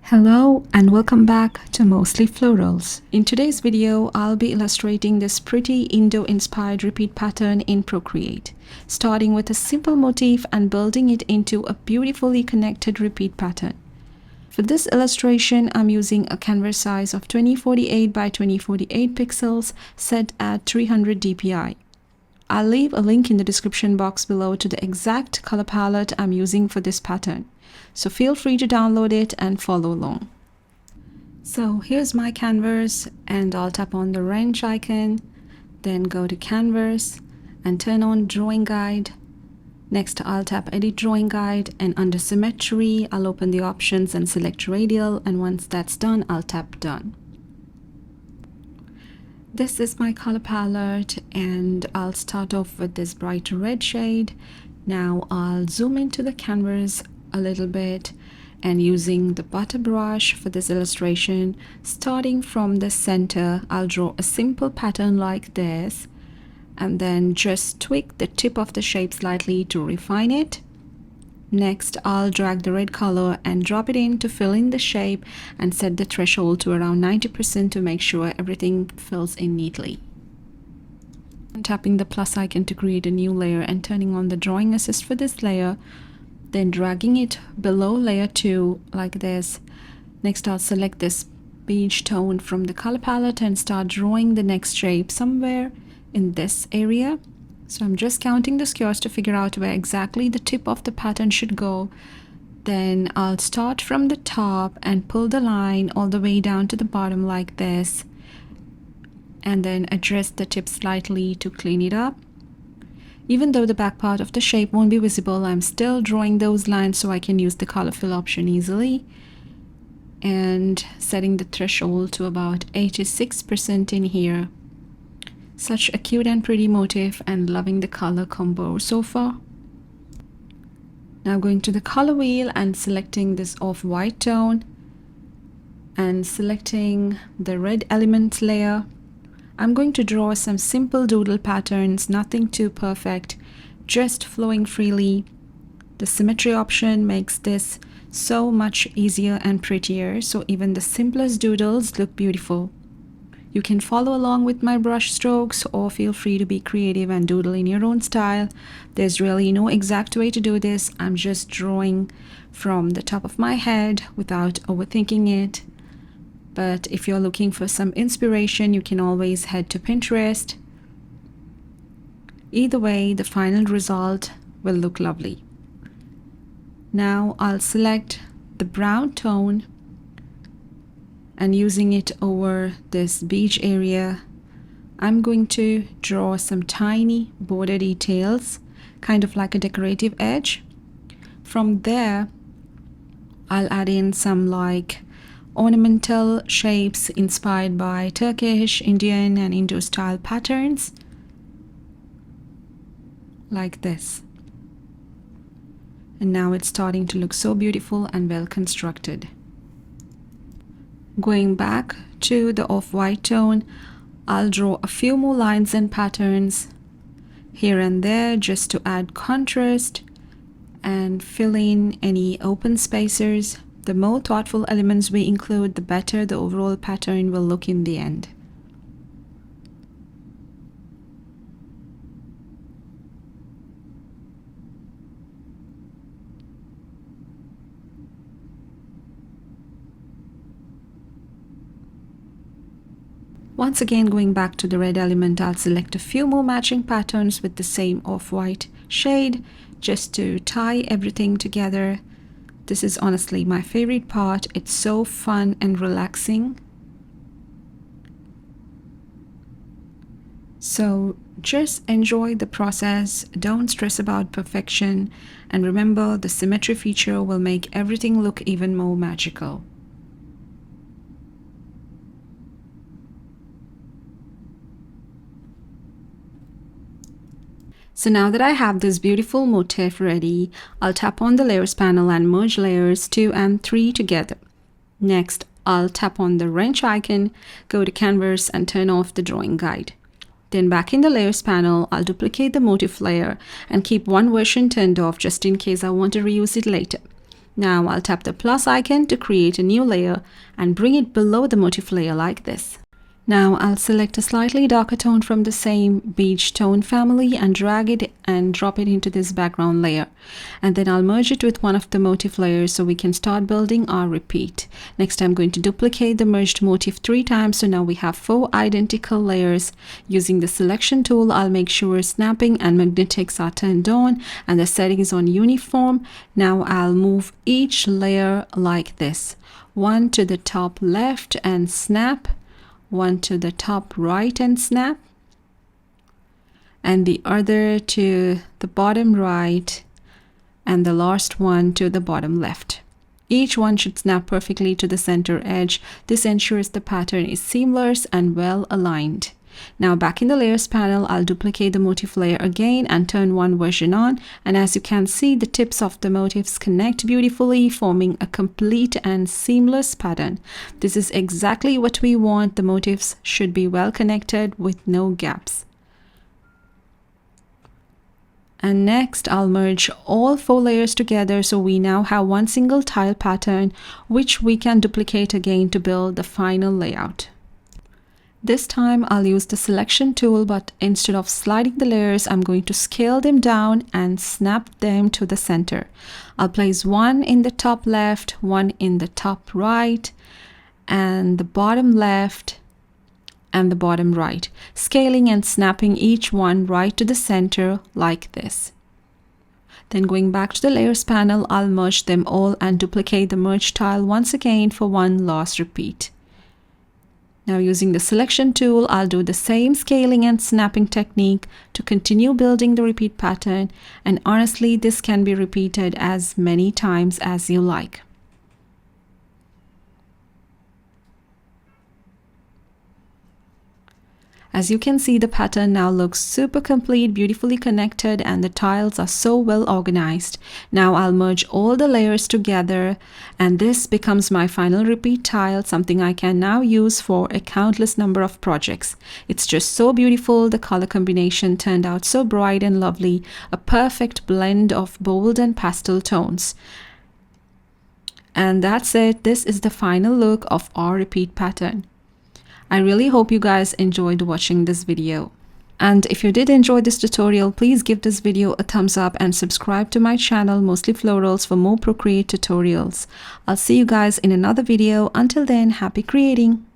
Hello and welcome back to Mostly Florals. In today's video, I'll be illustrating this pretty Indo-inspired repeat pattern in Procreate, starting with a simple motif and building it into a beautifully connected repeat pattern. For this illustration, I'm using a canvas size of 2048 by 2048 pixels set at 300 dpi. I'll leave a link in the description box below to the exact color palette I'm using for this pattern, so feel free to download it and follow along. So here's my canvas, and I'll tap on the wrench icon, then go to canvas and turn on drawing guide. Next I'll tap edit drawing guide, and under symmetry I'll open the options and select radial, and once that's done I'll tap done. This is my color palette, and I'll start off with this bright red shade. Now I'll zoom into the canvas a little bit, and using the butter brush for this illustration, starting from the center, I'll draw a simple pattern like this, and then just tweak the tip of the shape slightly to refine it. Next, I'll drag the red color and drop it in to fill in the shape and set the threshold to around 90% to make sure everything fills in neatly. I'm tapping the plus icon to create a new layer and turning on the drawing assist for this layer, then dragging it below layer 2 like this. Next, I'll select this beige tone from the color palette and start drawing the next shape somewhere in this area. So I'm just counting the squares to figure out where exactly the tip of the pattern should go. Then I'll start from the top and pull the line all the way down to the bottom like this, and then adjust the tip slightly to clean it up. Even though the back part of the shape won't be visible, I'm still drawing those lines so I can use the color fill option easily, and setting the threshold to about 86% in here. Such a cute and pretty motif, and loving the color combo so far. Now going to the color wheel and selecting this off-white tone and selecting the red element layer. I'm going to draw some simple doodle patterns, nothing too perfect, just flowing freely. The symmetry option makes this so much easier and prettier, so even the simplest doodles look beautiful. You can follow along with my brush strokes, or feel free to be creative and doodle in your own style. There's really no exact way to do this. I'm just drawing from the top of my head without overthinking it. But if you're looking for some inspiration, you can always head to Pinterest. Either way, the final result will look lovely. Now I'll select the brown tone, and using it over this beige area, I'm going to draw some tiny border details, kind of like a decorative edge. From there, I'll add in some like ornamental shapes inspired by Turkish, Indian, and Indo style patterns, like this. And now it's starting to look so beautiful and well constructed. Going back to the off-white tone, I'll draw a few more lines and patterns here and there just to add contrast and fill in any open spaces. The more thoughtful elements we include, the better the overall pattern will look in the end. Once again, going back to the red element, I'll select a few more matching patterns with the same off-white shade just to tie everything together. This is honestly my favorite part. It's so fun and relaxing. So just enjoy the process, don't stress about perfection, and remember, the symmetry feature will make everything look even more magical. So now that I have this beautiful motif ready, I'll tap on the layers panel and merge layers 2 and 3 together. Next, I'll tap on the wrench icon, go to canvas and turn off the drawing guide. Then back in the layers panel, I'll duplicate the motif layer and keep one version turned off just in case I want to reuse it later. Now I'll tap the plus icon to create a new layer and bring it below the motif layer like this. Now I'll select a slightly darker tone from the same beige tone family and drag it and drop it into this background layer. And then I'll merge it with one of the motif layers so we can start building our repeat. Next, I'm going to duplicate the merged motif 3 times. So now we have 4 identical layers. Using the selection tool, I'll make sure snapping and magnetics are turned on and the setting is on uniform. Now I'll move each layer like this. One to the top left and snap. One to the top right and snap, and the other to the bottom right, and the last one to the bottom left. Each one should snap perfectly to the center edge. This ensures the pattern is seamless and well aligned. Now back in the layers panel, I'll duplicate the motif layer again and turn one version on, and as you can see, the tips of the motifs connect beautifully, forming a complete and seamless pattern. This is exactly what we want. The motifs should be well connected with no gaps. And next, I'll merge all 4 layers together so we now have one single tile pattern, which we can duplicate again to build the final layout. This time I'll use the selection tool, but instead of sliding the layers, I'm going to scale them down and snap them to the center. I'll place one in the top left, one in the top right, and the bottom left and the bottom right, scaling and snapping each one right to the center like this. Then going back to the layers panel, I'll merge them all and duplicate the merge tile once again for one last repeat. Now using the selection tool, I'll do the same scaling and snapping technique to continue building the repeat pattern, and honestly, this can be repeated as many times as you like. As you can see, the pattern now looks super complete, beautifully connected, and the tiles are so well organized. Now I'll merge all the layers together, and this becomes my final repeat tile, something I can now use for a countless number of projects. It's just so beautiful. The color combination turned out so bright and lovely, a perfect blend of bold and pastel tones. And that's it. This is the final look of our repeat pattern. I really hope you guys enjoyed watching this video. And if you did enjoy this tutorial, please give this video a thumbs up and subscribe to my channel, Mostly Florals, for more Procreate tutorials. I'll see you guys in another video. Until then, happy creating!